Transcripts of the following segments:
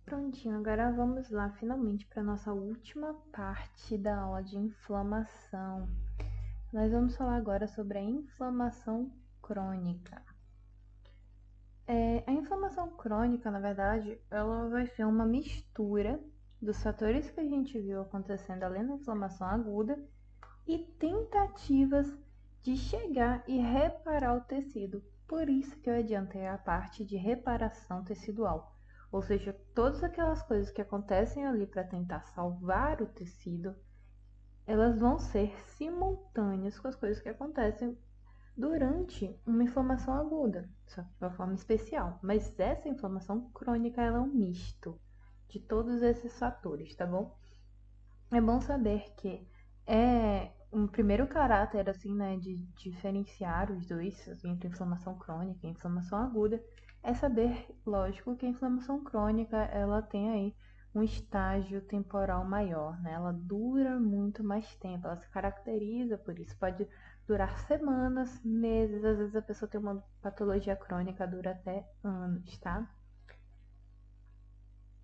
Prontinho, agora vamos lá finalmente para nossa última parte da aula de inflamação. Nós vamos falar agora sobre a inflamação crônica. A inflamação crônica, na verdade, ela vai ser uma mistura dos fatores que a gente viu acontecendo além da inflamação aguda e tentativas de chegar e reparar o tecido. Por isso que eu adiantei a parte de reparação tecidual. Ou seja, todas aquelas coisas que acontecem ali para tentar salvar o tecido, elas vão ser simultâneas com as coisas que acontecem durante uma inflamação aguda, só que de uma forma especial. Mas essa inflamação crônica ela é um misto de todos esses fatores, tá bom? É bom saber que um primeiro caráter assim, né, de diferenciar os dois, assim, entre inflamação crônica e inflamação aguda, é saber, lógico, que a inflamação crônica ela tem aí um estágio temporal maior, né? Ela dura muito mais tempo, ela se caracteriza por isso, pode durar semanas, meses, às vezes a pessoa tem uma patologia crônica dura até anos, tá?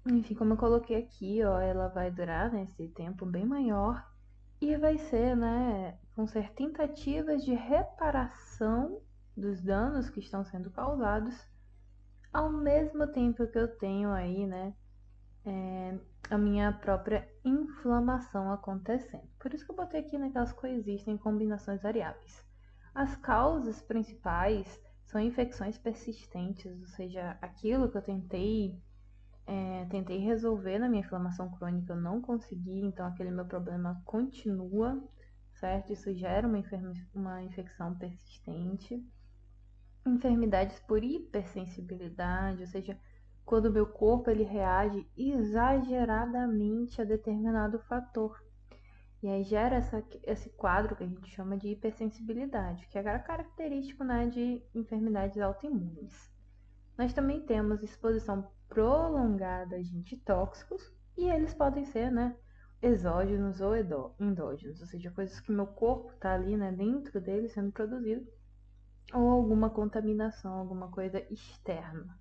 Enfim, como eu coloquei aqui, ó, ela vai durar, né, esse tempo bem maior e vai ser, né, vão ser tentativas de reparação dos danos que estão sendo causados, ao mesmo tempo que eu tenho aí, né, a minha própria inflamação acontecendo. Por isso que eu botei aqui, né, que elas coexistem em combinações variáveis. As causas principais são infecções persistentes, ou seja, aquilo que eu tentei resolver na minha inflamação crônica, eu não consegui, então aquele meu problema continua, certo? Isso gera uma infecção persistente. Enfermidades por hipersensibilidade, ou seja, quando o meu corpo ele reage exageradamente a determinado fator. E aí gera esse quadro que a gente chama de hipersensibilidade, que é característico, né, de enfermidades autoimunes. Nós também temos exposição prolongada a agentes tóxicos e eles podem ser, né, exógenos ou endógenos, ou seja, coisas que meu corpo está ali, né, dentro dele sendo produzido, ou alguma contaminação, alguma coisa externa.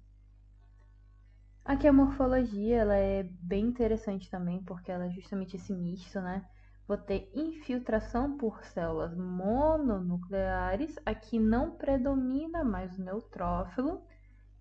Aqui a morfologia ela é bem interessante também, porque ela é justamente esse misto, né? Vou ter infiltração por células mononucleares, aqui não predomina mais o neutrófilo,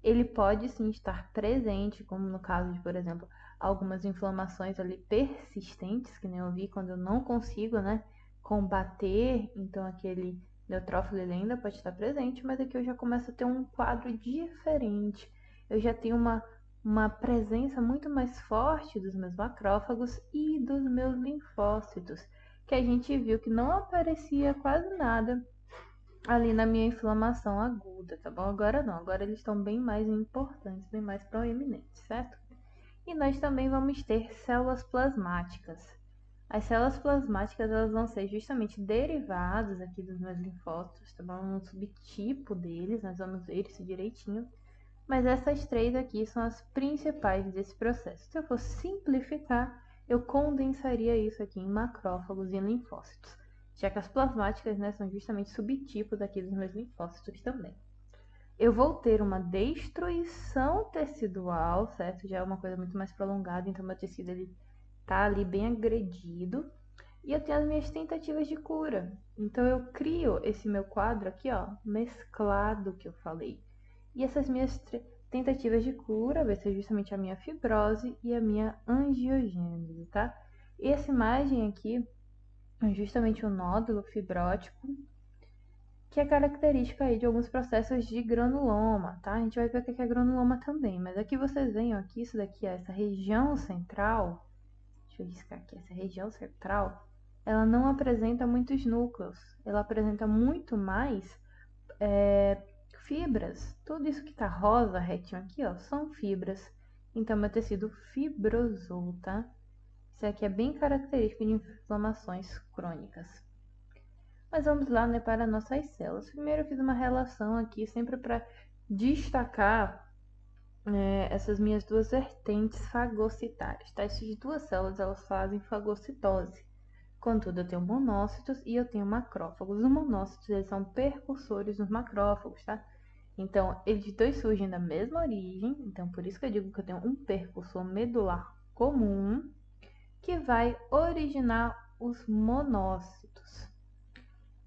ele pode sim estar presente, como no caso de, por exemplo, algumas inflamações ali persistentes, que nem eu vi quando eu não consigo, né, combater, então aquele neutrófilo ele ainda pode estar presente, mas aqui eu já começo a ter um quadro diferente. Eu já tenho uma presença muito mais forte dos meus macrófagos e dos meus linfócitos, que a gente viu que não aparecia quase nada ali na minha inflamação aguda, tá bom? Agora não, agora eles estão bem mais importantes, bem mais proeminentes, certo? E nós também vamos ter células plasmáticas. As células plasmáticas elas vão ser justamente derivados aqui dos meus linfócitos, tá bom? Um subtipo deles, nós vamos ver isso direitinho. Mas essas três aqui são as principais desse processo. Se eu for simplificar, eu condensaria isso aqui em macrófagos e linfócitos, já que as plasmáticas, né, são justamente subtipos aqui dos meus linfócitos também. Eu vou ter uma destruição tecidual, certo? Já é uma coisa muito mais prolongada, então meu tecido ele tá ali bem agredido. E eu tenho as minhas tentativas de cura. Então eu crio esse meu quadro aqui, ó, mesclado que eu falei. E essas minhas tentativas de cura vai ser justamente a minha fibrose e a minha angiogênese, tá? E essa imagem aqui é justamente o nódulo fibrótico, que é característica aí de alguns processos de granuloma, tá? A gente vai ver o que é granuloma também, mas aqui vocês veem, ó, que isso daqui, ó, essa região central, deixa eu riscar aqui, essa região central, ela não apresenta muitos núcleos, ela apresenta muito mais fibras. Tudo isso que tá rosa, retinho aqui, ó, são fibras. Então, meu tecido fibrosou, tá? Isso aqui é bem característico de inflamações crônicas. Mas vamos lá, né, para nossas células. Primeiro eu fiz uma relação aqui, sempre para destacar essas minhas duas vertentes fagocitárias, tá? Essas duas células, elas fazem fagocitose. Contudo, eu tenho monócitos e eu tenho macrófagos. Os monócitos, eles são percursores dos macrófagos, tá? Então, eles dois surgem da mesma origem, então por isso que eu digo que eu tenho um percussor medular comum que vai originar os monócitos.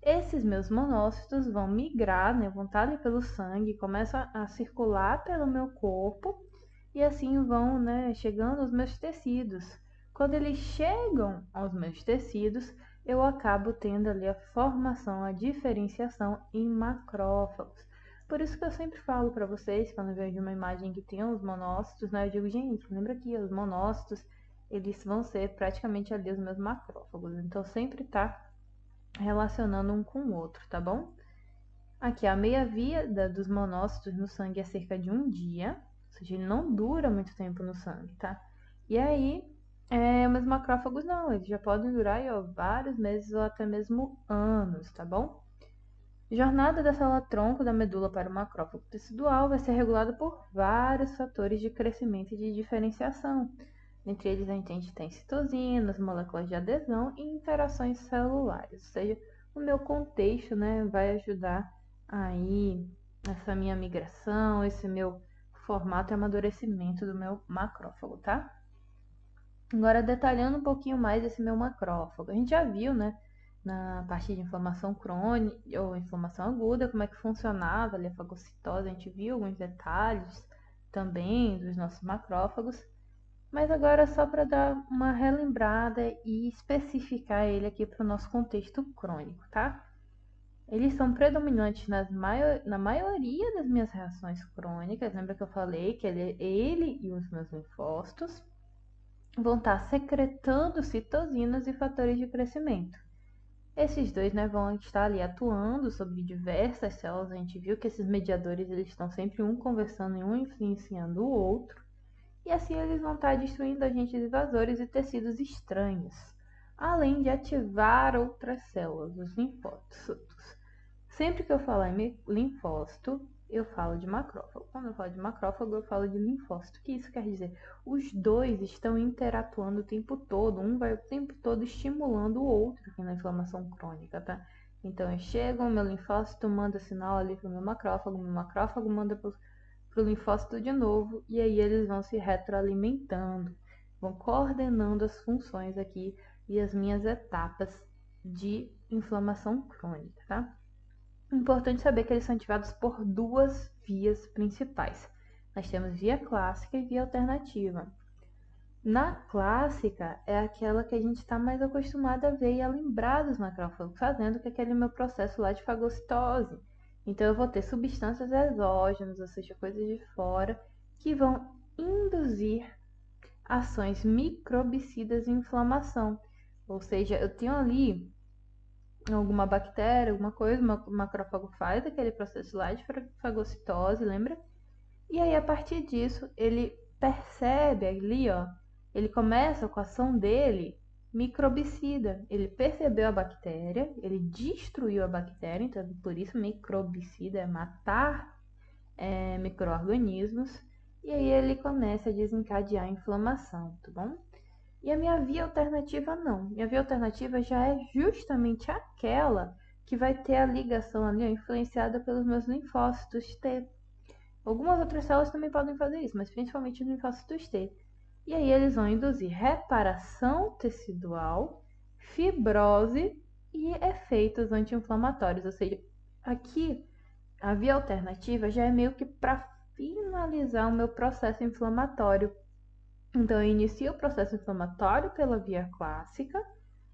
Esses meus monócitos vão migrar, né, vão estar ali pelo sangue, começam a circular pelo meu corpo e assim vão, né, chegando aos meus tecidos. Quando eles chegam aos meus tecidos, eu acabo tendo ali a formação, a diferenciação em macrófagos. Por isso que eu sempre falo para vocês, quando eu vejo uma imagem que tem os monócitos, né, eu digo, gente, lembra que os monócitos, eles vão ser praticamente ali os meus macrófagos. Então sempre tá relacionando um com o outro, tá bom? Aqui, a meia-vida dos monócitos no sangue é cerca de um dia, ou seja, ele não dura muito tempo no sangue, tá? E aí, meus macrófagos não, eles já podem durar aí, ó, vários meses ou até mesmo anos, tá bom? Jornada da célula-tronco da medula para o macrófago tecidual vai ser regulada por vários fatores de crescimento e de diferenciação. Entre eles, a gente tem citosinas, moléculas de adesão e interações celulares. Ou seja, o meu contexto, né, vai ajudar aí essa minha migração, esse meu formato e amadurecimento do meu macrófago, tá? Agora, detalhando um pouquinho mais esse meu macrófago. A gente já viu, né, na parte de inflamação crônica ou inflamação aguda, como é que funcionava ali a fagocitose. A gente viu alguns detalhes também dos nossos macrófagos. Mas agora só para dar uma relembrada e especificar ele aqui para o nosso contexto crônico, tá? Eles são predominantes na maioria das minhas reações crônicas. Lembra que eu falei que ele e os meus linfócitos vão estar secretando citosinas e fatores de crescimento. Esses dois, né, vão estar ali atuando sobre diversas células. A gente viu que esses mediadores eles estão sempre um conversando e um influenciando o outro. E assim eles vão estar destruindo agentes invasores e tecidos estranhos, além de ativar outras células, os linfócitos. Sempre que eu falar em linfócito, eu falo de macrófago. Quando eu falo de macrófago, eu falo de linfócito. O que isso quer dizer? Os dois estão interatuando o tempo todo, um vai o tempo todo estimulando o outro aqui na inflamação crônica, tá? Então, eu chego, o meu linfócito manda sinal ali para o meu macrófago manda para o linfócito de novo, e aí eles vão se retroalimentando, vão coordenando as funções aqui e as minhas etapas de inflamação crônica, tá? Importante saber que eles são ativados por duas vias principais. Nós temos via clássica e via alternativa. Na clássica é aquela que a gente está mais acostumado a ver e a lembrar dos macrófagos fazendo, que é aquele meu processo lá de fagocitose. Então eu vou ter substâncias exógenas, ou seja, coisas de fora, que vão induzir ações microbicidas e inflamação. Ou seja, eu tenho ali alguma bactéria, alguma coisa, o macrófago faz aquele processo lá de fagocitose, lembra? E aí, a partir disso, ele percebe ali, ó, ele começa com a ação dele microbicida. Ele percebeu a bactéria, ele destruiu a bactéria, então por isso microbicida é matar micro-organismos. E aí ele começa a desencadear a inflamação, tá bom? E a minha via alternativa não. Minha via alternativa já é justamente aquela que vai ter a ligação ali influenciada pelos meus linfócitos T. Algumas outras células também podem fazer isso, mas principalmente os linfócitos T. E aí eles vão induzir reparação tecidual, fibrose e efeitos anti-inflamatórios. Ou seja, aqui a via alternativa já é meio que para finalizar o meu processo inflamatório. Então eu inicio o processo inflamatório pela via clássica,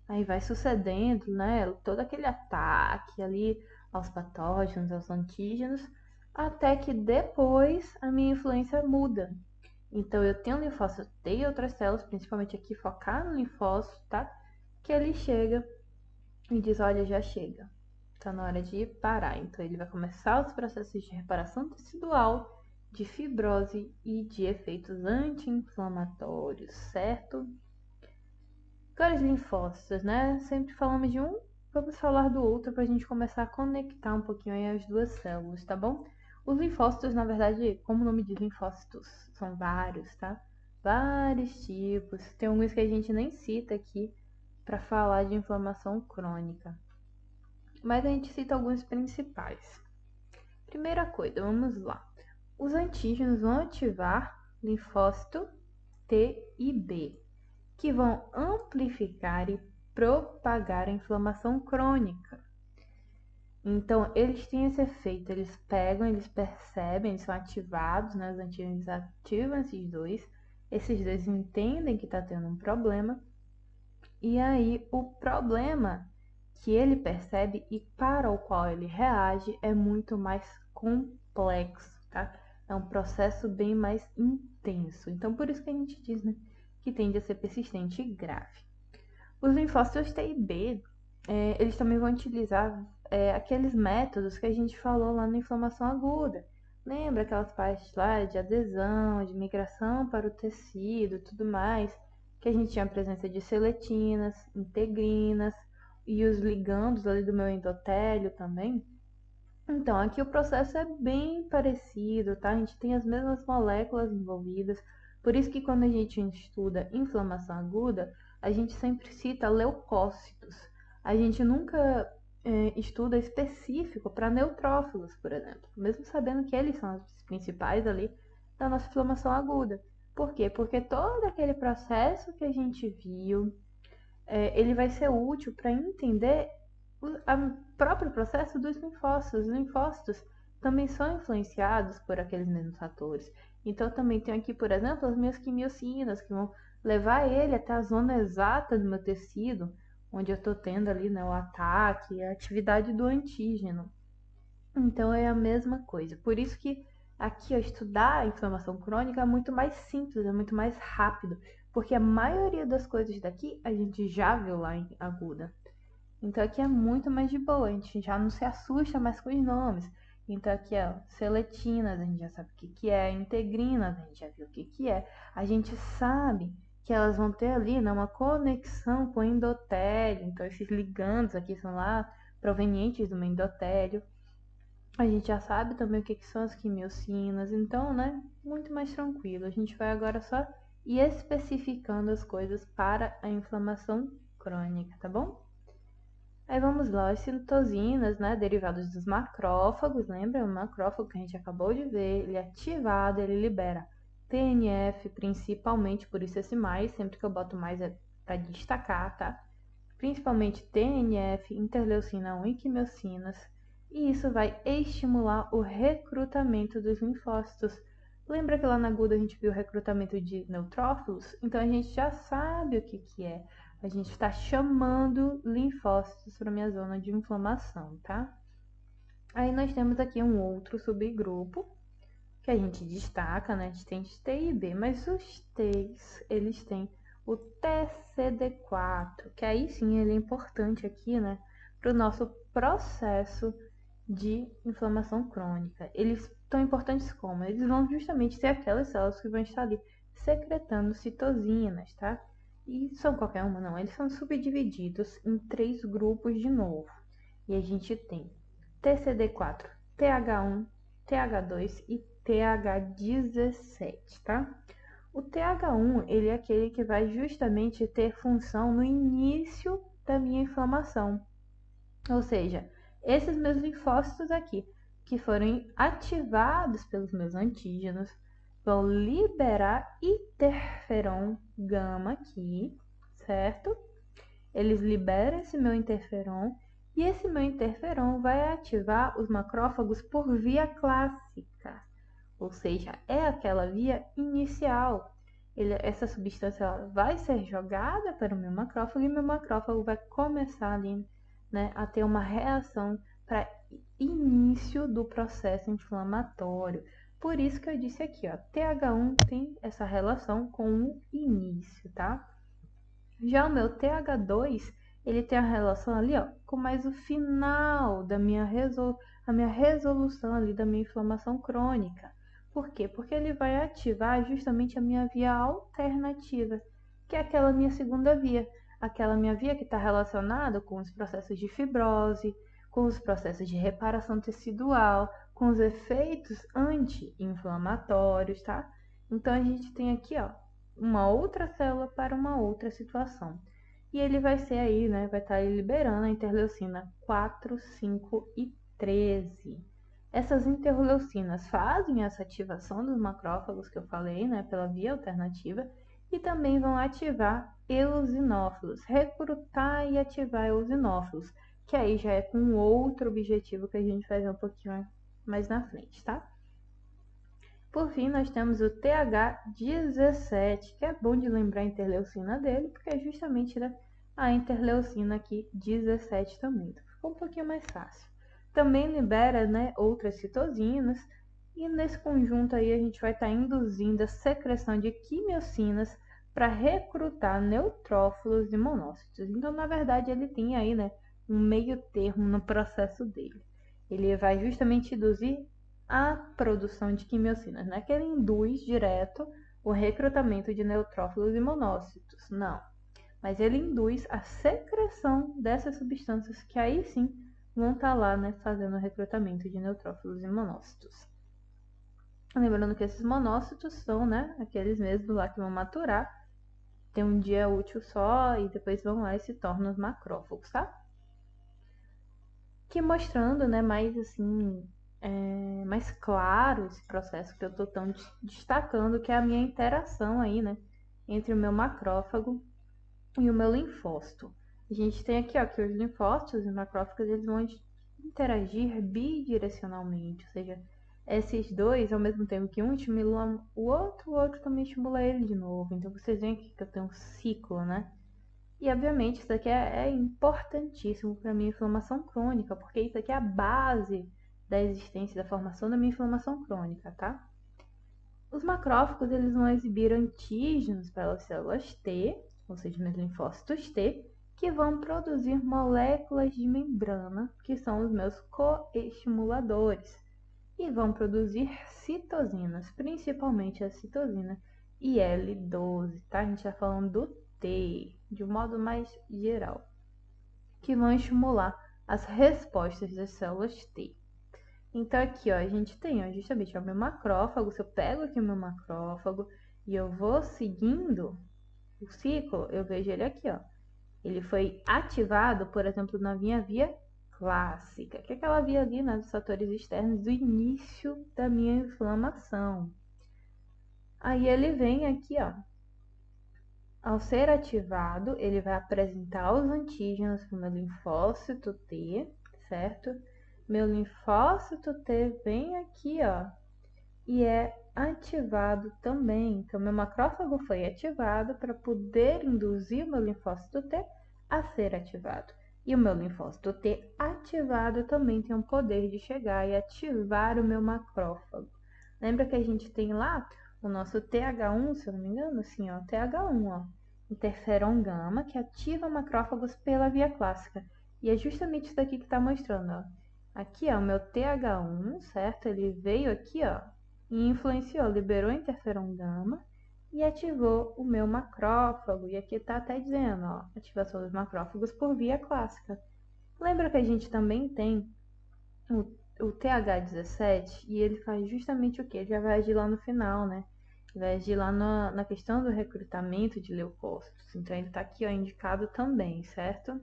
aí vai sucedendo, né, todo aquele ataque ali aos patógenos, aos antígenos, até que depois a minha influência muda. Então eu tenho linfócito T e outras células, principalmente aqui focar no linfócito, tá? Que ele chega e diz, olha, já chega. Tá na hora de parar. Então ele vai começar os processos de reparação tecidual, de fibrose e de efeitos anti-inflamatórios, certo? Agora os linfócitos, né? Sempre falamos de um, vamos falar do outro para a gente começar a conectar um pouquinho aí as duas células, tá bom? Os linfócitos, na verdade, como o nome diz linfócitos, são vários, tá? Vários tipos. Tem alguns que a gente nem cita aqui para falar de inflamação crônica. Mas a gente cita alguns principais. Primeira coisa, vamos lá. Os antígenos vão ativar linfócito T e B, que vão amplificar e propagar a inflamação crônica. Então, eles têm esse efeito, eles pegam, eles percebem, eles são ativados, né? Os antígenos ativam esses dois entendem que está tendo um problema, e aí o problema que ele percebe e para o qual ele reage é muito mais complexo, tá? É um processo bem mais intenso. Então, por isso que a gente diz, né, que tende a ser persistente e grave. Os linfócitos T e B, eles também vão utilizar aqueles métodos que a gente falou lá na inflamação aguda. Lembra aquelas partes lá de adesão, de migração para o tecido, tudo mais, que a gente tinha a presença de seletinas, integrinas e os ligandos ali do meu endotélio também. Então, aqui o processo é bem parecido, tá? A gente tem as mesmas moléculas envolvidas, por isso que quando a gente estuda inflamação aguda, a gente sempre cita leucócitos. A gente nunca estuda específico para neutrófilos, por exemplo, mesmo sabendo que eles são os principais ali da nossa inflamação aguda. Por quê? Porque todo aquele processo que a gente viu, ele vai ser útil para entender o próprio processo dos linfócitos. Os linfócitos também são influenciados por aqueles mesmos fatores. Então, também tenho aqui, por exemplo, as minhas quimiocinas, que vão levar ele até a zona exata do meu tecido, onde eu estou tendo ali, né, o ataque, a atividade do antígeno. Então, é a mesma coisa. Por isso que aqui, ó, estudar a inflamação crônica é muito mais simples, é muito mais rápido, porque a maioria das coisas daqui a gente já viu lá em aguda. Então aqui é muito mais de boa, a gente já não se assusta mais com os nomes. Então aqui é seletinas, a gente já sabe o que é, integrinas, a gente já viu o que é. A gente sabe que elas vão ter ali, né, uma conexão com o endotélio. Então esses ligandos aqui são lá provenientes do endotélio. A gente já sabe também o que são as quimiocinas, então, né, muito mais tranquilo. A gente vai agora só ir especificando as coisas para a inflamação crônica, tá bom? Aí vamos lá, as citosinas, né, derivados dos macrófagos, lembra? O macrófago que a gente acabou de ver, ele é ativado, ele libera TNF, principalmente, por isso esse mais, sempre que eu boto mais é para destacar, tá? Principalmente TNF, interleucina 1 e quimiocinas, e isso vai estimular o recrutamento dos linfócitos. Lembra que lá na aguda a gente viu o recrutamento de neutrófilos? Então a gente já sabe o que é. A gente está chamando linfócitos para minha zona de inflamação, tá? Aí nós temos aqui um outro subgrupo que a gente destaca, né? A gente tem T e B, mas os T's, eles têm o TCD4, que aí sim ele é importante aqui, né? Para o nosso processo de inflamação crônica. Eles tão importantes como? Eles vão justamente ser aquelas células que vão estar ali secretando citosinas, tá? E são qualquer uma, não. Eles são subdivididos em 3 grupos de novo. E a gente tem TCD4, TH1, TH2 e TH17, tá? O TH1, ele é aquele que vai justamente ter função no início da minha inflamação. Ou seja, esses meus linfócitos aqui, que foram ativados pelos meus antígenos, vão liberar interferon gama aqui, certo? Eles liberam esse meu interferon e esse meu interferon vai ativar os macrófagos por via clássica, ou seja, é aquela via inicial. Essa substância vai ser jogada para o meu macrófago e meu macrófago vai começar ali, né, a ter uma reação para início do processo inflamatório. Por isso que eu disse aqui, ó, TH1 tem essa relação com o início, tá? Já o meu TH2, ele tem a relação ali, ó, com mais o final da minha resolução ali da minha inflamação crônica. Por quê? Porque ele vai ativar justamente a minha via alternativa, que é aquela minha segunda via. Aquela minha via que está relacionada com os processos de fibrose, com os processos de reparação tecidual, com os efeitos anti-inflamatórios, tá? Então a gente tem aqui, ó, uma outra célula para uma outra situação. E ele vai ser aí, né, vai estar liberando a interleucina 4, 5 e 13. Essas interleucinas fazem essa ativação dos macrófagos que eu falei, né, pela via alternativa, e também vão ativar eosinófilos, recrutar e ativar eosinófilos, que aí já é com outro objetivo que a gente vai ver um pouquinho mais na frente, tá? Por fim, nós temos o TH17, que é bom de lembrar a interleucina dele, porque é justamente a interleucina aqui 17 também. Então, ficou um pouquinho mais fácil. Também libera, né, outras citosinas, e nesse conjunto aí a gente vai estar induzindo a secreção de quimiocinas para recrutar neutrófilos e monócitos. Então, na verdade, ele tem aí, né, um meio termo no processo dele. Ele vai justamente induzir a produção de quimiocinas, não é que ele induz direto o recrutamento de neutrófilos e monócitos, não. Mas ele induz a secreção dessas substâncias que aí sim vão estar lá, né, fazendo o recrutamento de neutrófilos e monócitos. Lembrando que esses monócitos são, né, aqueles mesmos lá que vão maturar, tem um dia útil só e depois vão lá e se tornam os macrófagos, tá? Que mostrando, né, mais assim, mais claro esse processo que eu estou tão destacando, que é a minha interação aí, né, entre o meu macrófago e o meu linfócito. A gente tem aqui, ó, que os linfócitos e macrófagos, eles vão interagir bidirecionalmente, ou seja, esses dois, ao mesmo tempo que um estimula o outro também estimula ele de novo. Então, vocês veem aqui que eu tenho um ciclo, né? E, obviamente, isso aqui é importantíssimo para a minha inflamação crônica, porque isso aqui é a base da existência da formação da minha inflamação crônica, tá? Os macrófagos, eles vão exibir antígenos pelas células T, ou seja, meus linfócitos T, que vão produzir moléculas de membrana, que são os meus coestimuladores, e vão produzir citosinas, principalmente a citosina IL-12, tá? A gente está falando do T, de um modo mais geral, que vão estimular as respostas das células T. Então aqui, ó, a gente tem, ó, justamente o meu macrófago. Se eu pego aqui o meu macrófago e eu vou seguindo o ciclo, eu vejo ele aqui, ó. Ele foi ativado, por exemplo, na minha via clássica, que é aquela via ali, né, dos fatores externos do início da minha inflamação. Aí ele vem aqui, ó. Ao ser ativado, ele vai apresentar os antígenos para o meu linfócito T, certo? Meu linfócito T vem aqui, ó, e é ativado também. Então, meu macrófago foi ativado para poder induzir o meu linfócito T a ser ativado. E o meu linfócito T ativado também tem o poder de chegar e ativar o meu macrófago. Lembra que a gente tem lá o nosso TH1, se eu não me engano, assim, ó, TH1, ó, interferon gama, que ativa macrófagos pela via clássica. E é justamente isso daqui que está mostrando, ó. Aqui, ó, o meu TH1, certo? Ele veio aqui, ó, e influenciou, liberou interferon gama e ativou o meu macrófago. E aqui está até dizendo, ó, ativação dos macrófagos por via clássica. Lembra que a gente também tem o TH17 e ele faz justamente o que? Ele já vai agir lá no final, né? Ele vai agir lá na questão do recrutamento de leucócitos. Então ele está aqui, ó, indicado também, certo?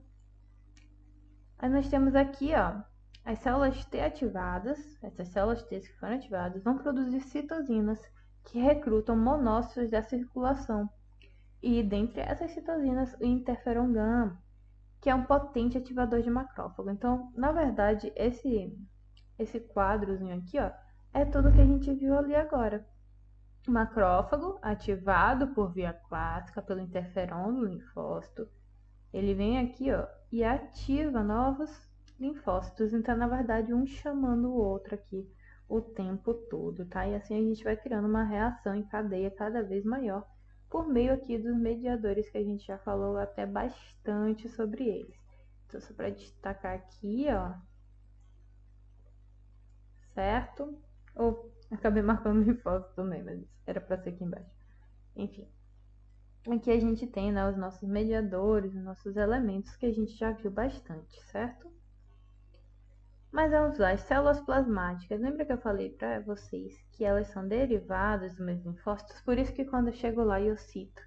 Aí nós temos aqui, ó, as células T ativadas. Essas células T que foram ativadas vão produzir citosinas que recrutam monócitos da circulação. E dentre essas citosinas, o interferon gama, que é um potente ativador de macrófago. Então, na verdade, esse quadrozinho aqui, ó, é tudo que a gente viu ali agora. Macrófago ativado por via clássica pelo interferon do linfócito. Ele vem aqui, ó, e ativa novos linfócitos. Então, na verdade, um chamando o outro aqui o tempo todo, tá? E assim a gente vai criando uma reação em cadeia cada vez maior por meio aqui dos mediadores que a gente já falou até bastante sobre eles. Então, só para destacar aqui, ó, certo? Ou acabei marcando linfócito também, mas era para ser aqui embaixo. Enfim, aqui a gente tem, né, os nossos mediadores, os nossos elementos que a gente já viu bastante, certo? Mas vamos lá, as células plasmáticas. Lembra que eu falei para vocês que elas são derivadas dos meus linfócitos? Por isso que quando eu chego lá eu cito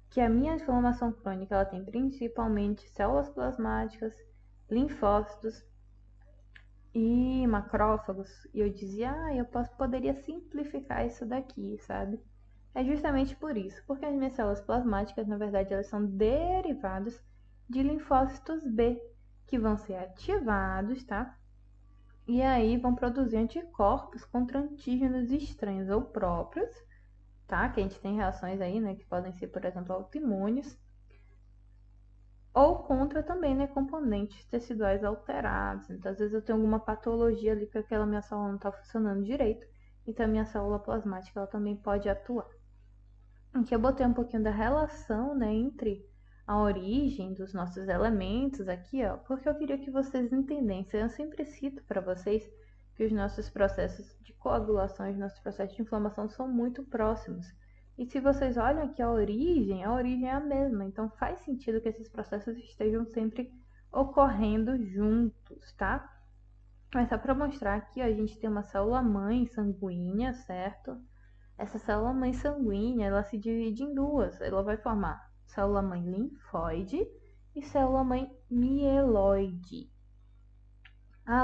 que a minha inflamação crônica ela tem principalmente células plasmáticas, linfócitos e macrófagos. E eu dizia, eu poderia simplificar isso daqui, sabe? É justamente por isso, porque as minhas células plasmáticas, na verdade, elas são derivados de linfócitos B, que vão ser ativados, tá? E aí vão produzir anticorpos contra antígenos estranhos ou próprios, tá? Que a gente tem reações aí, né, que podem ser, por exemplo, autoimunes, ou contra também, né, componentes teciduais alterados. Então, às vezes eu tenho alguma patologia ali que aquela minha célula não está funcionando direito, então a minha célula plasmática ela também pode atuar. Aqui eu botei um pouquinho da relação, né, entre a origem dos nossos elementos aqui, ó, porque eu queria que vocês entendessem. Eu sempre cito para vocês que os nossos processos de coagulação, os nossos processos de inflamação são muito próximos. E se vocês olham aqui a origem é a mesma. Então faz sentido que esses processos estejam sempre ocorrendo juntos, tá? Mas só para mostrar aqui, ó, a gente tem uma célula mãe sanguínea, certo? Essa célula mãe sanguínea, ela se divide em duas. Ela vai formar célula mãe linfóide e célula mãe mieloide.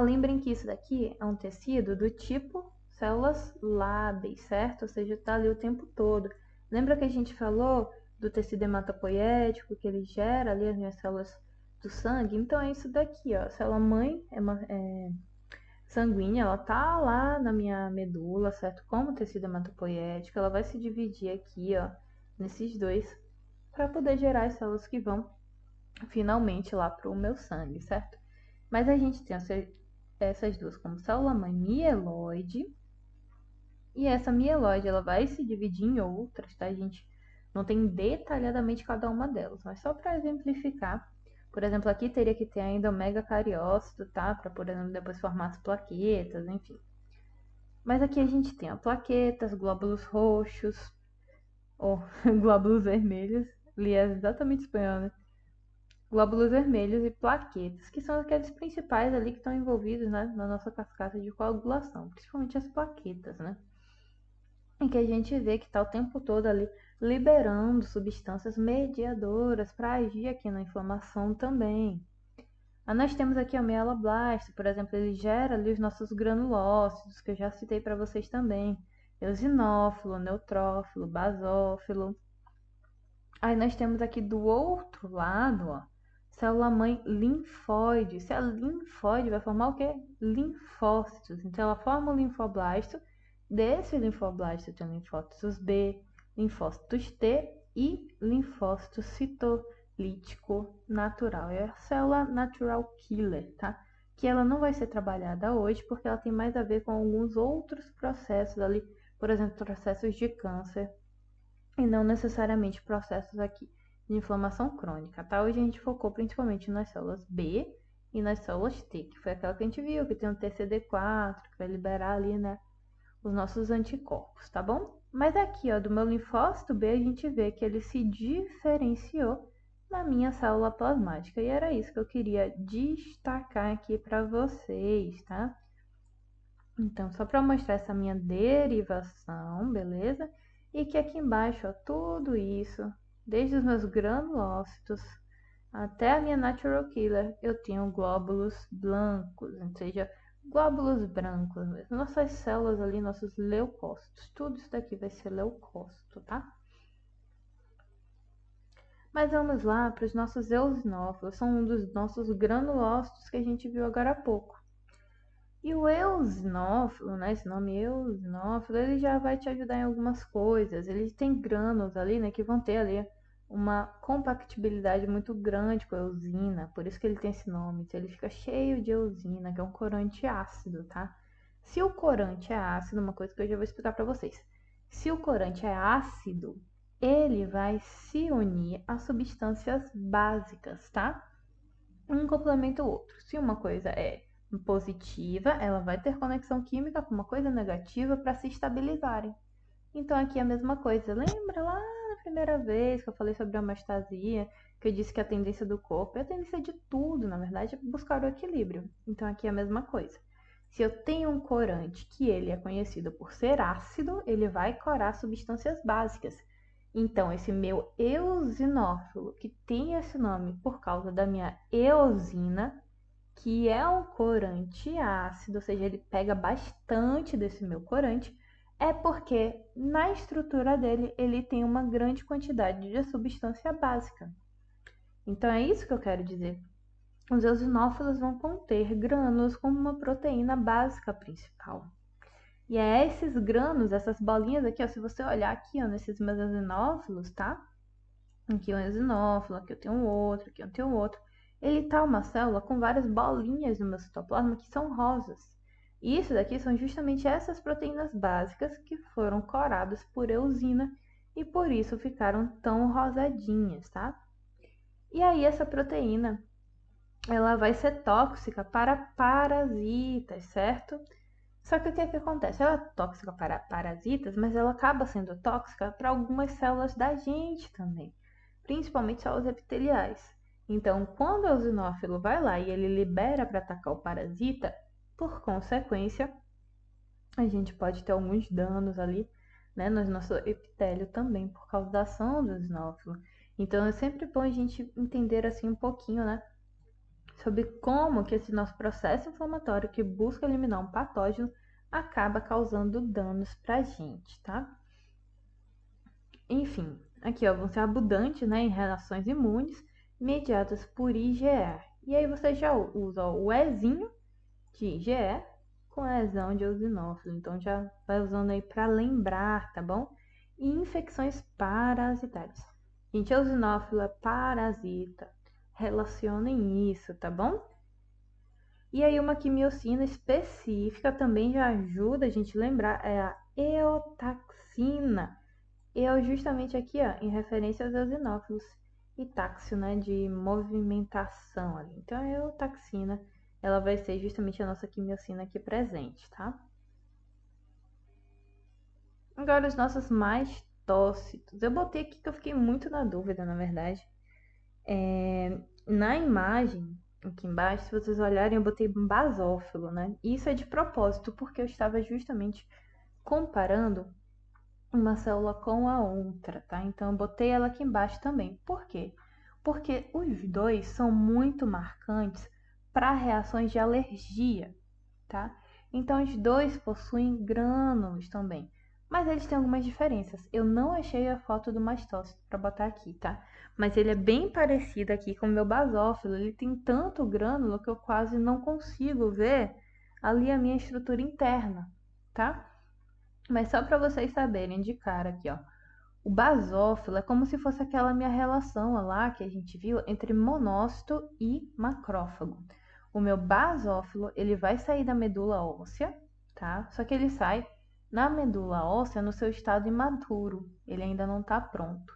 Lembrem que isso daqui é um tecido do tipo células lábeis, certo? Ou seja, está ali o tempo todo. Lembra que a gente falou do tecido hematopoético, que ele gera ali as minhas células do sangue? Então é isso daqui, ó. A célula mãe sanguínea, ela tá lá na minha medula, certo? Como tecido hematopoético, ela vai se dividir aqui, ó, nesses dois, para poder gerar as células que vão finalmente lá pro meu sangue, certo? Mas a gente tem essas duas como célula mãe mieloide, e essa mieloide, ela vai se dividir em outras, tá? A gente não tem detalhadamente cada uma delas, mas só para exemplificar. Por exemplo, aqui teria que ter ainda o megacariócito, tá? Para, por exemplo, depois formar as plaquetas, enfim. Mas aqui a gente tem plaquetas, glóbulos roxos, ou glóbulos vermelhos, li é exatamente espanhol, né? Glóbulos vermelhos e plaquetas, que são aqueles principais ali que estão envolvidos, né, na nossa cascata de coagulação, principalmente as plaquetas, né? Em que a gente vê que está o tempo todo ali liberando substâncias mediadoras para agir aqui na inflamação também. Nós temos aqui o mieloblasto, por exemplo, ele gera ali os nossos granulócitos, que eu já citei para vocês também. Eosinófilo, neutrófilo, basófilo. Aí nós temos aqui do outro lado, ó, célula-mãe linfóide. Se a linfóide vai formar o quê? Linfócitos. Então ela forma o linfoblasto. Desse linfoblasto tem linfócitos B, linfócitos T e linfócito citolítico natural. É a célula natural killer, tá? Que ela não vai ser trabalhada hoje porque ela tem mais a ver com alguns outros processos ali, por exemplo, processos de câncer e não necessariamente processos aqui de inflamação crônica, tá? Hoje a gente focou principalmente nas células B e nas células T, que foi aquela que a gente viu, que tem o TCD4, que vai liberar ali, né, os nossos anticorpos, tá bom? Mas aqui, ó, do meu linfócito B, a gente vê que ele se diferenciou na minha célula plasmática. E era isso que eu queria destacar aqui para vocês, tá? Então, só para mostrar essa minha derivação, beleza? E que aqui embaixo, ó, tudo isso, desde os meus granulócitos até a minha natural killer, eu tenho glóbulos blancos, ou seja, glóbulos brancos mesmo. Nossas células ali, nossos leucócitos, tudo isso daqui vai ser leucócito, tá? Mas vamos lá para os nossos eosinófilos, são um dos nossos granulócitos que a gente viu agora há pouco. E o eosinófilo, né, esse nome eosinófilo, ele já vai te ajudar em algumas coisas. Ele tem grânulos ali, né, que vão ter ali uma compactibilidade muito grande com a eosina, por isso que ele tem esse nome. Então, ele fica cheio de eosina, que é um corante ácido, tá? Se o corante é ácido, uma coisa que eu já vou explicar para vocês. Se o corante é ácido, ele vai se unir a substâncias básicas, tá? Um complementa o outro. Se uma coisa é positiva, ela vai ter conexão química com uma coisa negativa para se estabilizarem. Então aqui é a mesma coisa. Lembra lá na primeira vez que eu falei sobre a homeostasia, que eu disse que a tendência do corpo, e a tendência de tudo, na verdade, é buscar o equilíbrio. Então aqui é a mesma coisa. Se eu tenho um corante que ele é conhecido por ser ácido, ele vai corar substâncias básicas. Então, esse meu eosinófilo, que tem esse nome por causa da minha eosina, que é um corante ácido, ou seja, ele pega bastante desse meu corante, é porque na estrutura dele ele tem uma grande quantidade de substância básica. Então é isso que eu quero dizer. Os eosinófilos vão conter grânulos como uma proteína básica principal. E é esses grânulos, essas bolinhas aqui, ó, se você olhar aqui, ó, nesses meus eosinófilos, tá? Aqui um eosinófilo, aqui eu tenho um outro, aqui eu tenho outro. Ele tá uma célula com várias bolinhas no meu citoplasma que são rosas. E isso daqui são justamente essas proteínas básicas que foram coradas por eosina e por isso ficaram tão rosadinhas, tá? E aí essa proteína, ela vai ser tóxica para parasitas, certo? Só que o que é que acontece? Ela é tóxica para parasitas, mas ela acaba sendo tóxica para algumas células da gente também, principalmente células epiteliais. Então, quando o eosinófilo vai lá e ele libera para atacar o parasita, por consequência, a gente pode ter alguns danos ali, né, no nosso epitélio também, por causa da ação do eosinófilo. Então, é sempre bom a gente entender assim um pouquinho, né, sobre como que esse nosso processo inflamatório que busca eliminar um patógeno acaba causando danos pra gente, tá? Enfim, aqui ó, vão ser abundantes, né, em reações imunes mediadas por IgE. E aí você já usa o Ezinho de IgE com Ezão de eosinófilo. Então já vai usando aí para lembrar, tá bom? E infecções parasitárias. Gente, eosinófilo é parasita. Relacionem isso, tá bom? E aí uma quimiocina específica também já ajuda a gente a lembrar, é a eotaxina. Eu justamente aqui, ó, em referência aos eosinófilos e táxio, né, de movimentação ali. Então a eotaxina, ela vai ser justamente a nossa quimiocina aqui presente, tá? Agora os nossos mastócitos. Eu botei aqui que eu fiquei muito na dúvida, na verdade. Na imagem, aqui embaixo, se vocês olharem, eu botei basófilo, né? E isso é de propósito, porque eu estava justamente comparando uma célula com a outra, tá? Então eu botei ela aqui embaixo também. Por quê? Porque os dois são muito marcantes para reações de alergia, tá? Então os dois possuem grânulos também, mas eles têm algumas diferenças. Eu não achei a foto do mastócito para botar aqui, tá? Mas ele é bem parecido aqui com o meu basófilo. Ele tem tanto grânulo que eu quase não consigo ver ali a minha estrutura interna, tá? Mas só para vocês saberem de cara aqui, ó. O basófilo é como se fosse aquela minha relação lá que a gente viu entre monócito e macrófago. O meu basófilo, ele vai sair da medula óssea, tá? Só que ele sai na medula óssea no seu estado imaturo. Ele ainda não está pronto.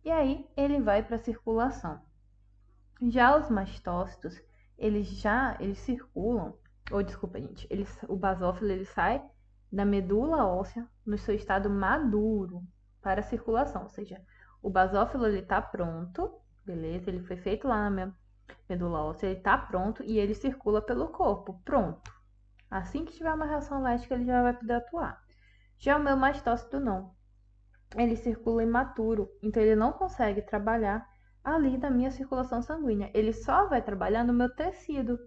E aí ele vai para a circulação. Já os mastócitos, eles circulam, ou desculpa, gente, o basófilo ele sai da medula óssea no seu estado maduro para a circulação, ou seja, o basófilo ele está pronto, beleza? Ele foi feito lá na minha medula óssea, ele está pronto e ele circula pelo corpo, pronto. Assim que tiver uma reação alérgica, ele já vai poder atuar. Já o meu mastócito não. Ele circula imaturo, então ele não consegue trabalhar ali na minha circulação sanguínea. Ele só vai trabalhar no meu tecido.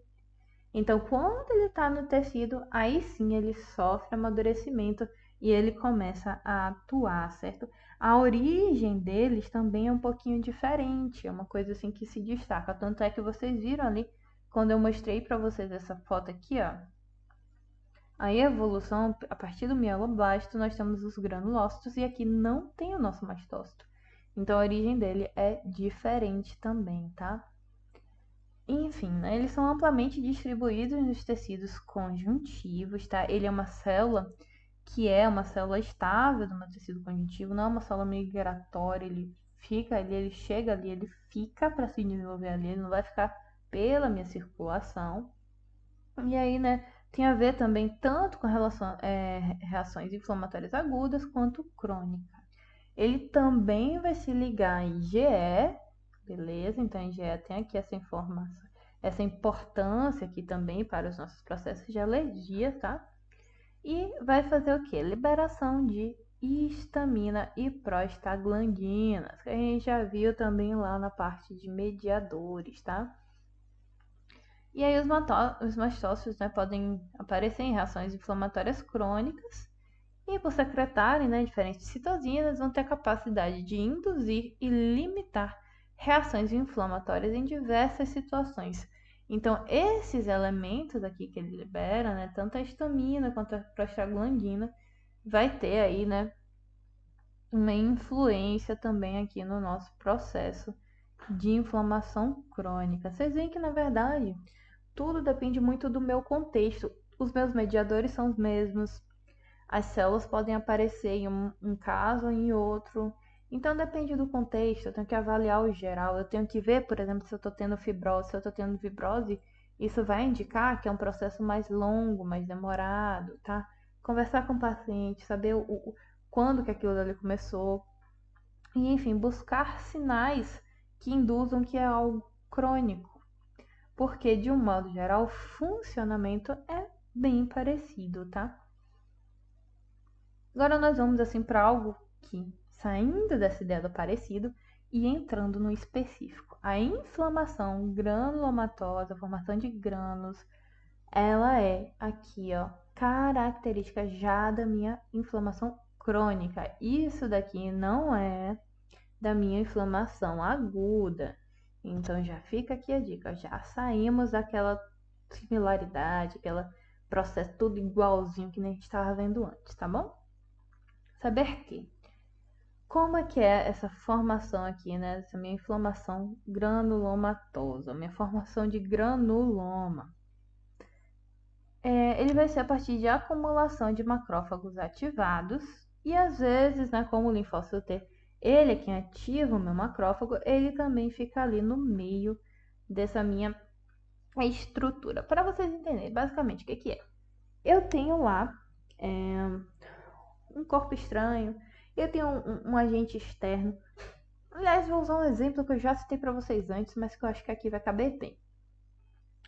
Então, quando ele está no tecido, aí sim ele sofre amadurecimento e ele começa a atuar, certo? A origem deles também é um pouquinho diferente, é uma coisa assim que se destaca. Tanto é que vocês viram ali, quando eu mostrei para vocês essa foto aqui, ó, a evolução, a partir do mieloblasto, nós temos os granulócitos e aqui não tem o nosso mastócito. Então a origem dele é diferente também, tá? Enfim, né, eles são amplamente distribuídos nos tecidos conjuntivos, tá? Ele é uma célula que é uma célula estável do meu tecido conjuntivo, não é uma célula migratória, ele fica ali, ele chega ali, ele fica para se desenvolver ali, ele não vai ficar pela minha circulação. E aí, né, tem a ver também tanto com reações inflamatórias agudas quanto crônicas. Ele também vai se ligar em IgE, beleza? Então, a IgE tem aqui essa informação, essa importância aqui também para os nossos processos de alergia, tá? E vai fazer o quê? Liberação de histamina e prostaglandinas, que a gente já viu também lá na parte de mediadores, tá? E aí os mastócitos, né, podem aparecer em reações inflamatórias crônicas e por secretarem, né, diferentes citocinas, vão ter a capacidade de induzir e limitar reações inflamatórias em diversas situações. Então, esses elementos aqui que ele libera, né, tanto a histamina quanto a prostaglandina, vai ter aí, né, uma influência também aqui no nosso processo de inflamação crônica. Vocês veem que, na verdade, tudo depende muito do meu contexto. Os meus mediadores são os mesmos, as células podem aparecer em um caso ou em outro. Então depende do contexto, eu tenho que avaliar o geral. Eu tenho que ver, por exemplo, se eu estou tendo fibrose. Se eu estou tendo fibrose, isso vai indicar que é um processo mais longo, mais demorado, tá? Conversar com o paciente, saber quando que aquilo ali começou. E, enfim, buscar sinais que induzam que é algo crônico. Porque, de um modo geral, o funcionamento é bem parecido, tá? Agora nós vamos assim para algo que, saindo dessa ideia do parecido e entrando no específico. A inflamação granulomatosa, a formação de grânulos, ela é aqui, ó, característica já da minha inflamação crônica. Isso daqui não é da minha inflamação aguda. Então já fica aqui a dica, já saímos daquela similaridade, aquela processo tudo igualzinho que nem a gente estava vendo antes, tá bom? Saber que, como é que é essa formação aqui, né? Essa minha inflamação granulomatosa, minha formação de granuloma. Ele vai ser a partir de acumulação de macrófagos ativados e às vezes, né, como o linfócito T, ele é quem ativa o meu macrófago, ele também fica ali no meio dessa minha estrutura. Para vocês entenderem, basicamente, o que é? Eu tenho lá um corpo estranho, eu tenho um agente externo. Aliás, vou usar um exemplo que eu já citei para vocês antes, mas que eu acho que aqui vai caber bem.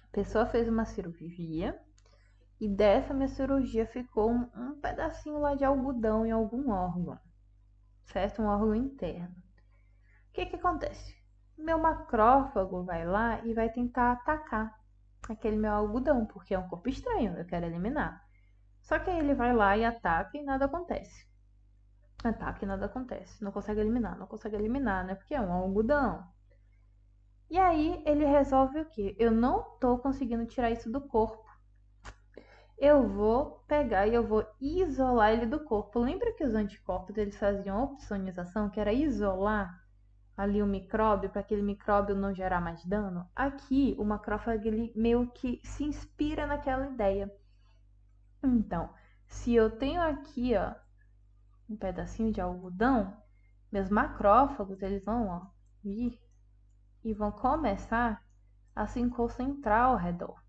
A pessoa fez uma cirurgia e dessa minha cirurgia ficou um pedacinho lá de algodão em algum órgão, certo? Um órgão interno. O que acontece? Meu macrófago vai lá e vai tentar atacar aquele meu algodão, porque é um corpo estranho, eu quero eliminar. Só que aí ele vai lá e ataca e nada acontece. Ataca e nada acontece. Não consegue eliminar, né? Porque é um algodão. E aí ele resolve o quê? Eu não tô conseguindo tirar isso do corpo. Eu vou pegar e eu vou isolar ele do corpo. Lembra que os anticorpos eles faziam opsonização, que era isolar ali o micróbio para aquele micróbio não gerar mais dano? Aqui o macrófago ele meio que se inspira naquela ideia. Então, se eu tenho aqui, ó, um pedacinho de algodão, meus macrófagos eles vão, ó, vir e vão começar a se concentrar ao redor.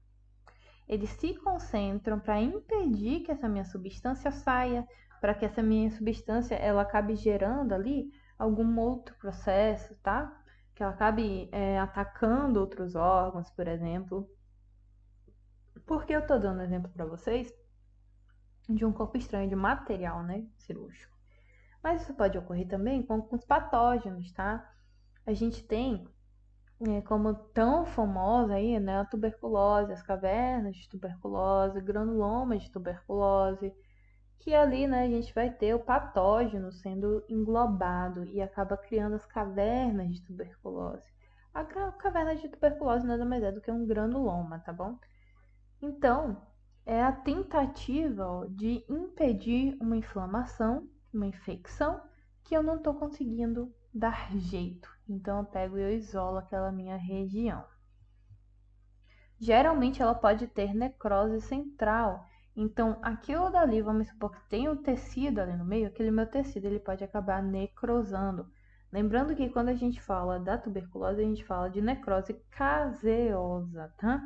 Eles se concentram para impedir que essa minha substância saia, para que essa minha substância ela acabe gerando ali algum outro processo, tá? Que ela acabe atacando outros órgãos, por exemplo. Porque eu tô dando exemplo para vocês de um corpo estranho, de material, né, cirúrgico. Mas isso pode ocorrer também com os patógenos, tá? A gente tem como tão famosa aí, né, a tuberculose, as cavernas de tuberculose, granulomas de tuberculose, que ali, né, a gente vai ter o patógeno sendo englobado e acaba criando as cavernas de tuberculose. A caverna de tuberculose nada mais é do que um granuloma, tá bom? Então, é a tentativa, ó, de impedir uma inflamação, uma infecção, que eu não estou conseguindo dar jeito. Então eu pego e eu isolo aquela minha região. Geralmente ela pode ter necrose central. Então aquilo dali, vamos supor que tem um tecido ali no meio, aquele meu tecido ele pode acabar necrosando. Lembrando que quando a gente fala da tuberculose, a gente fala de necrose caseosa, tá?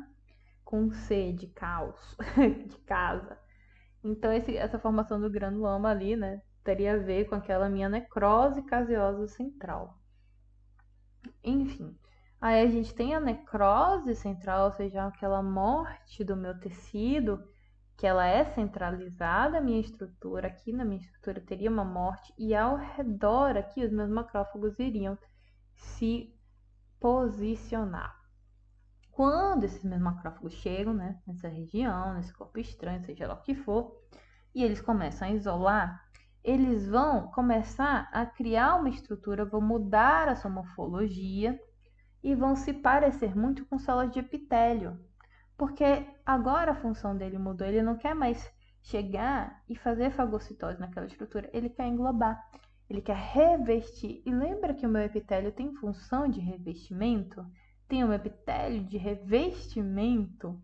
Com C de caos, de casa. Então essa formação do granuloma ali, né, teria a ver com aquela minha necrose caseosa central. Enfim, aí a gente tem a necrose central, ou seja, aquela morte do meu tecido, que ela é centralizada, a minha estrutura, aqui na minha estrutura teria uma morte, e ao redor aqui os meus macrófagos iriam se posicionar. Quando esses mesmos macrófagos chegam, né, nessa região, nesse corpo estranho, seja lá o que for, e eles começam a isolar, eles vão começar a criar uma estrutura, vão mudar a sua morfologia e vão se parecer muito com células de epitélio. Porque agora a função dele mudou, ele não quer mais chegar e fazer fagocitose naquela estrutura, ele quer englobar, ele quer revestir. E lembra que o meu epitélio tem função de revestimento? Tem um epitélio de revestimento?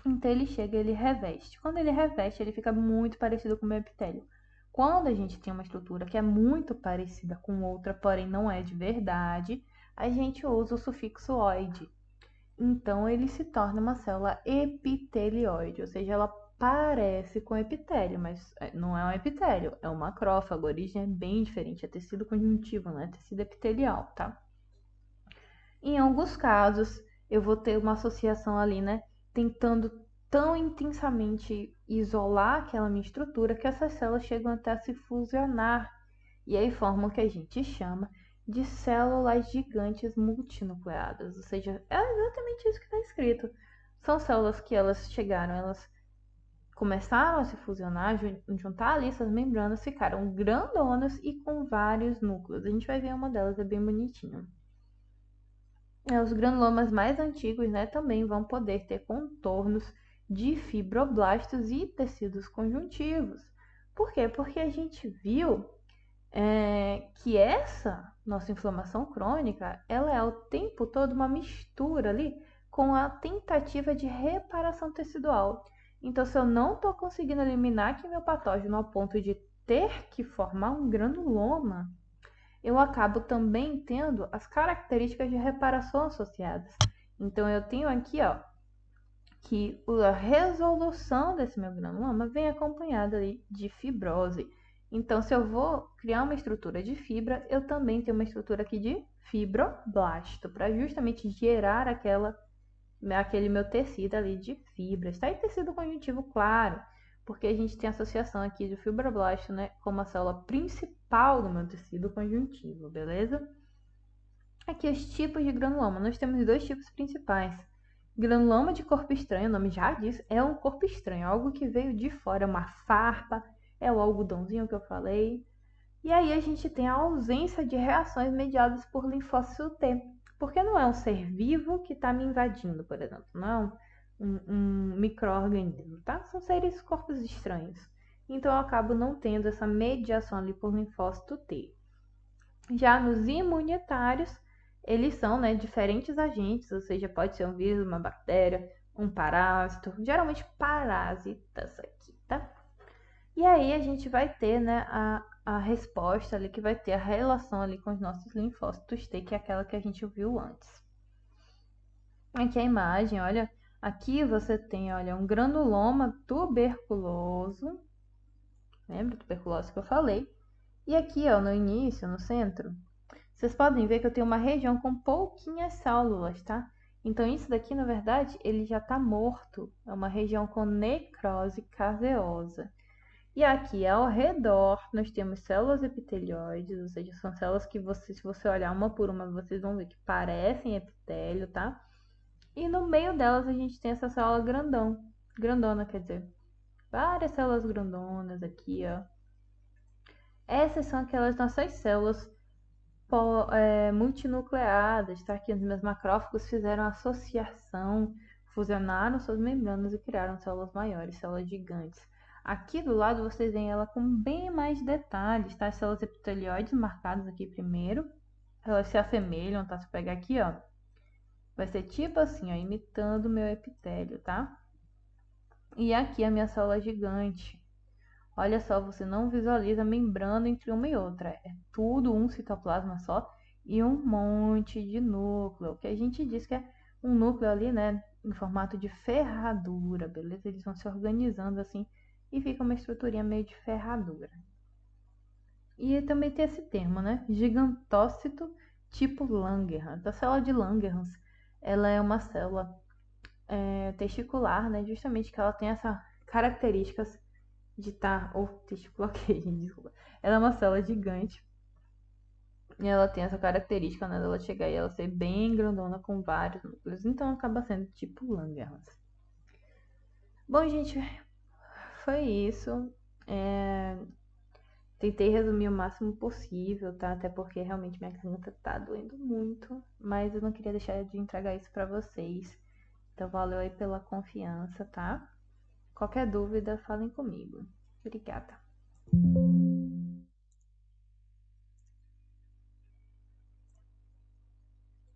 Então ele chega e ele reveste. Quando ele reveste, ele fica muito parecido com o meu epitélio. Quando a gente tem uma estrutura que é muito parecida com outra, porém não é de verdade, a gente usa o sufixo oide. Então ele se torna uma célula epitelioide, ou seja, ela parece com epitélio, mas não é um epitélio, é um macrófago. A origem é bem diferente, é tecido conjuntivo, não é tecido epitelial, tá? Em alguns casos, eu vou ter uma associação ali, né, tentando tão intensamente isolar aquela minha estrutura que essas células chegam até a se fusionar e aí formam o que a gente chama de células gigantes multinucleadas, ou seja, é exatamente isso que está escrito. São células que elas chegaram, elas começaram a se fusionar, juntar ali essas membranas, ficaram grandonas e com vários núcleos. A gente vai ver uma delas, é bem bonitinha. Os granulomas mais antigos, né, também vão poder ter contornos de fibroblastos e tecidos conjuntivos. Por quê? Porque a gente viu que essa nossa inflamação crônica, ela é o tempo todo uma mistura ali com a tentativa de reparação tecidual. Então, se eu não estou conseguindo eliminar aqui meu patógeno ao ponto de ter que formar um granuloma, eu acabo também tendo as características de reparação associadas. Então, eu tenho aqui, ó, que a resolução desse meu granuloma vem acompanhada ali de fibrose. Então, se eu vou criar uma estrutura de fibra, eu também tenho uma estrutura aqui de fibroblasto, para justamente gerar aquele meu tecido ali de fibras. Tá? E tecido conjuntivo, claro, porque a gente tem associação aqui de fibroblasto, né, como a célula principal do meu tecido conjuntivo, beleza? Aqui os tipos de granuloma. Nós temos dois tipos principais. Granuloma de corpo estranho, o nome já diz, é um corpo estranho, algo que veio de fora, é uma farpa, é o algodãozinho que eu falei. E aí a gente tem a ausência de reações mediadas por linfócito T, porque não é um ser vivo que está me invadindo, por exemplo, não é um micro-organismo, tá? São seres corpos estranhos. Então eu acabo não tendo essa mediação ali por linfócito T. Já nos imunitários, eles são, né, diferentes agentes, ou seja, pode ser um vírus, uma bactéria, um parásito, geralmente parasitas aqui, tá? E aí a gente vai ter, né, a resposta ali, que vai ter a relação ali com os nossos linfócitos T, que é aquela que a gente viu antes. Aqui a imagem, olha, aqui você tem, olha, um granuloma tuberculoso, lembra tuberculose que eu falei? E aqui, ó, no início, no centro, vocês podem ver que eu tenho uma região com pouquinhas células, tá? Então, isso daqui, na verdade, ele já está morto. É uma região com necrose caseosa. E aqui ao redor, nós temos células epitelioides, ou seja, são células que se você olhar uma por uma, vocês vão ver que parecem epitélio, tá? E no meio delas a gente tem essa célula grandona, quer dizer, várias células grandonas aqui, ó. Essas são aquelas nossas células multinucleadas, tá? Que os meus macrófagos fizeram associação, fusionaram suas membranas e criaram células maiores, células gigantes. Aqui do lado vocês veem ela com bem mais detalhes, tá? As células epitelioides marcadas aqui primeiro, elas se assemelham, tá? Se eu pegar aqui, ó, vai ser tipo assim, ó, imitando o meu epitélio, tá? E aqui a minha célula gigante. Olha só, você não visualiza a membrana entre uma e outra. É tudo um citoplasma só e um monte de núcleo. Que a gente diz que é um núcleo ali, né, em formato de ferradura, beleza? Eles vão se organizando assim e fica uma estruturinha meio de ferradura. E também tem esse termo, né? Gigantócito tipo Langerhans. A célula de Langerhans, ela é uma célula testicular, né? Justamente que ela tem essas características de estar, ou testículo, ok, desculpa. Ela é uma célula gigante E ela tem essa característica, né, dela chegar e ela ser bem grandona com vários núcleos. Então acaba sendo tipo Langerhans. Bom, gente, foi isso. Tentei resumir o máximo possível, tá? Até porque realmente minha garganta tá doendo muito. Mas eu não queria deixar de entregar isso pra vocês. Então valeu aí pela confiança, tá? Qualquer dúvida, falem comigo. Obrigada.